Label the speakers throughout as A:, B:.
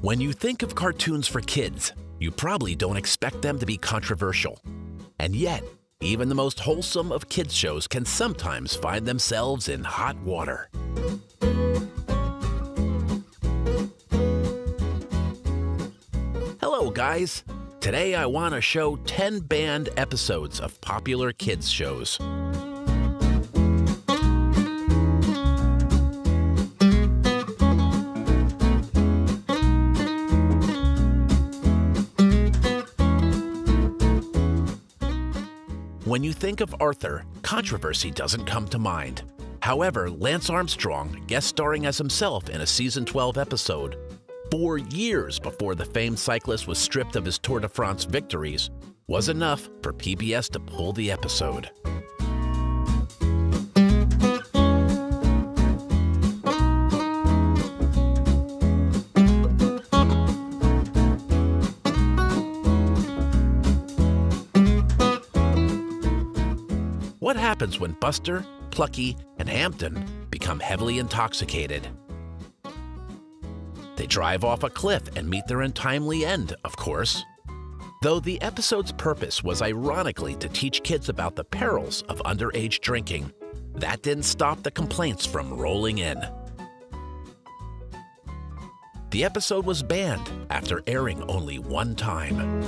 A: When you think of cartoons for kids, you probably don't expect them to be controversial. And yet, even the most wholesome of kids' shows can sometimes find themselves in hot water. Hello, guys. Today I want to show 10 banned episodes of popular kids' shows. When you think of Arthur, controversy doesn't come to mind. However, Lance Armstrong, guest starring as himself in a season 12 episode, 4 years before the famed cyclist was stripped of his Tour de France victories, was enough for PBS to pull the episode. What happens when Buster, Plucky, and Hamton become heavily intoxicated? They drive off a cliff and meet their untimely end, of course. Though the episode's purpose was ironically to teach kids about the perils of underage drinking, that didn't stop the complaints from rolling in. The episode was banned after airing only one time.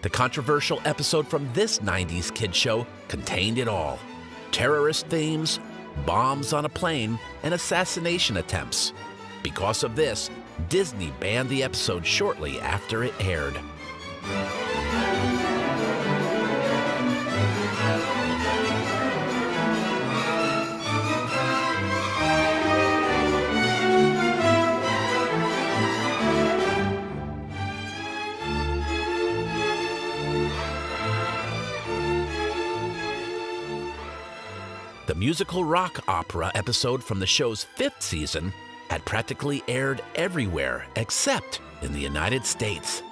A: The controversial episode from this 90s kid show contained it all: terrorist themes, bombs on a plane, and assassination attempts. Because of this, Disney banned the episode shortly after it aired. The musical rock opera episode from the show's 5th season had practically aired everywhere except in the United States.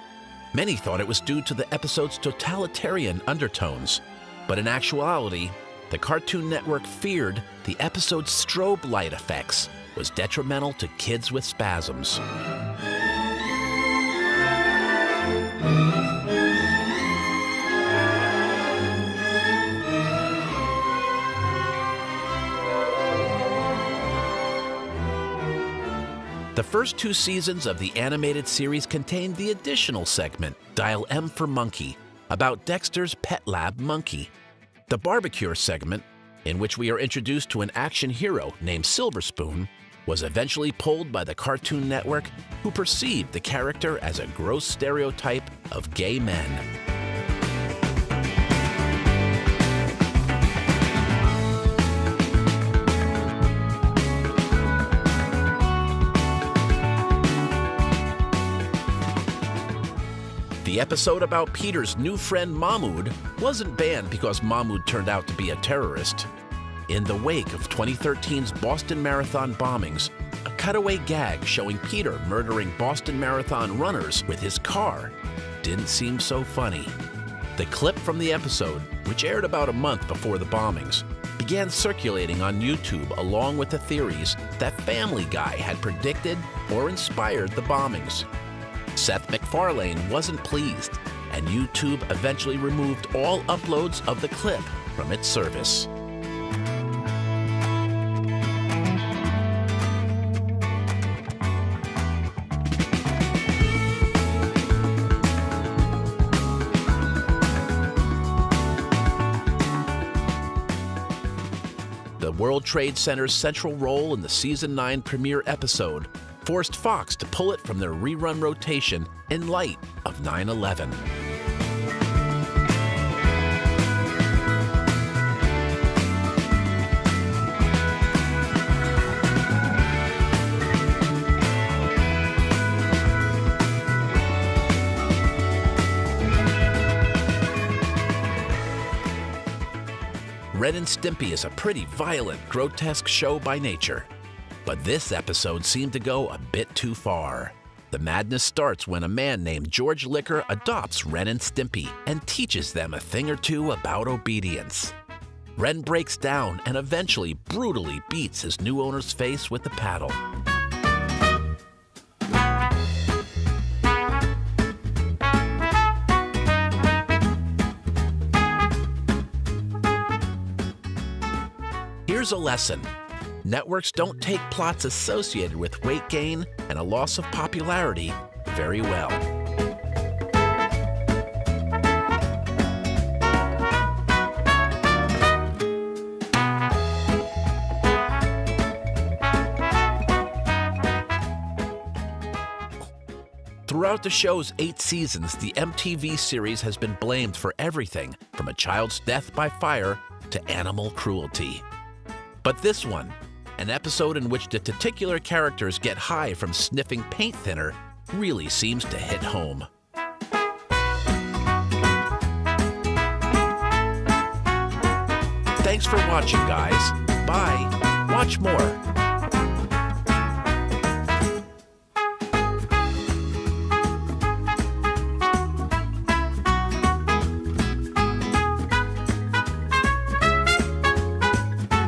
A: Many thought it was due to the episode's totalitarian undertones, but in actuality, the Cartoon Network feared the episode's strobe light effects was detrimental to kids with spasms. The first 2 seasons of the animated series contained the additional segment, Dial M for Monkey, about Dexter's pet lab monkey. The Barbecue segment, in which we are introduced to an action hero named Silver Spoon, was eventually pulled by the Cartoon Network, who perceived the character as a gross stereotype of gay men. The episode about Peter's new friend Mahmoud wasn't banned because Mahmoud turned out to be a terrorist. In the wake of 2013's Boston Marathon bombings, a cutaway gag showing Peter murdering Boston Marathon runners with his car didn't seem so funny. The clip from the episode, which aired about a month before the bombings, began circulating on YouTube along with the theories that Family Guy had predicted or inspired the bombings. Seth MacFarlane wasn't pleased, and YouTube eventually removed all uploads of the clip from its service. The World Trade Center's central role in the Season 9 premiere episode forced Fox to pull it from their rerun rotation in light of 9/11. Ren and Stimpy is a pretty violent, grotesque show by nature, but this episode seemed to go a bit too far. The madness starts when a man named George Liquor adopts Ren and Stimpy and teaches them a thing or two about obedience. Ren breaks down and eventually brutally beats his new owner's face with the paddle. Here's a lesson. Networks don't take plots associated with weight gain and a loss of popularity very well. Throughout the show's 8 seasons, the MTV series has been blamed for everything from a child's death by fire to animal cruelty. But this one, an episode in which the titular characters get high from sniffing paint thinner, really seems to hit home. Thanks for watching, guys. Bye. Watch more.